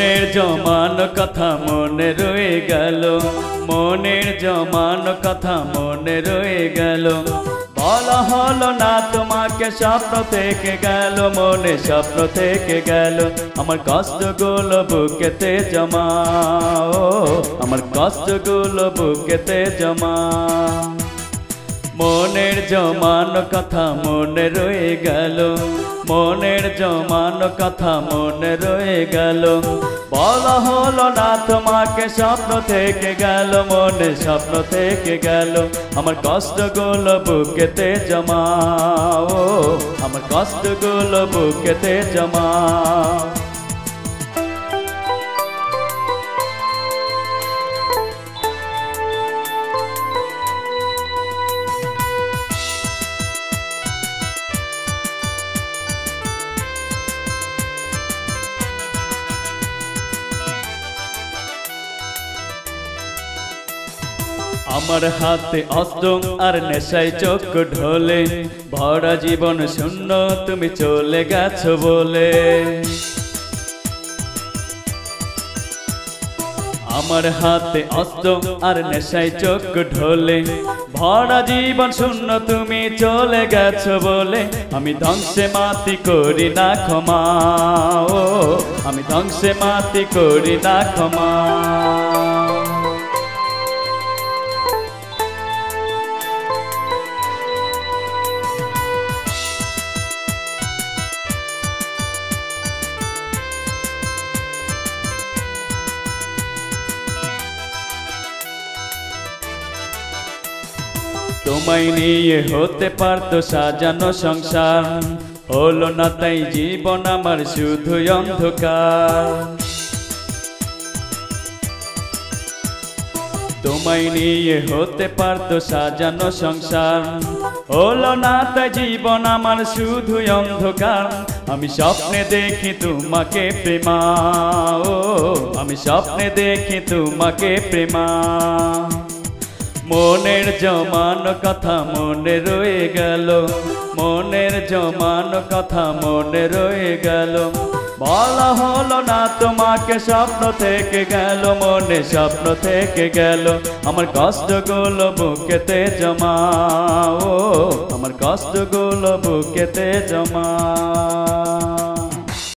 মনের জমানো কথা মনে রয়ে গেল, মনের জমানো কথা মনে রয়ে গেল। বলা হলো না তোমাকে স্বপ্ন থেকে গেল, মনে স্বপ্ন থেকে গেল। আমার কষ্টগুলো বুকেতে জমা, ও আমার কষ্টগুলো বুকেতে জমা। মনের জমানো কথা মনে রয়ে গেল, মনের জমানো কথা মনে রয়ে গেল। বলা হলো না তোমাকে স্বপ্ন থেকে গেল, মনে স্বপ্ন থেকে গেল। আমার কষ্টগুলো বুকেতে জমা, ও আমার কষ্টগুলো বুকেতে জমা। আমার হাতে অস্ত্র আর নেশায় চোখ ঢোলে, ভরা জীবন শূন্য তুমি চলে গেছো বলে। আমার হাতে অস্ত্র আর নেশায় চোখ ঢোলে, ভরা জীবন শূন্য তুমি চলে গেছো বলে। আমি ধ্বংসে মাটি করি না ক্ষমা, ও আমি ধ্বংসে মাটি করি না ক্ষমা। তোমায় নিয়ে হতে পারতো সাজানো সংসার, হলো না তাই জীবন আমার শুধু অন্ধকার। তোমায় নিয়ে হতে পারতো সাজানো সংসার, হলো না তাই জীবন আমার শুধু অন্ধকার। আমি স্বপ্নে দেখি তোমাকে প্রেমা, ও আমি স্বপ্নে দেখি তোমাকে প্রেমা। মনের জমানো কথা মনে রয়ে গেল, মনের জমানো কথা মনে রয়ে গেল। বলা হলো না তোমাকে স্বপ্ন থেকে গেল, মনে স্বপ্ন থেকে গেল। আমার কষ্টগুলো বুকেতে জমা, ও আমার কষ্টগুলো বুকেতে জমা।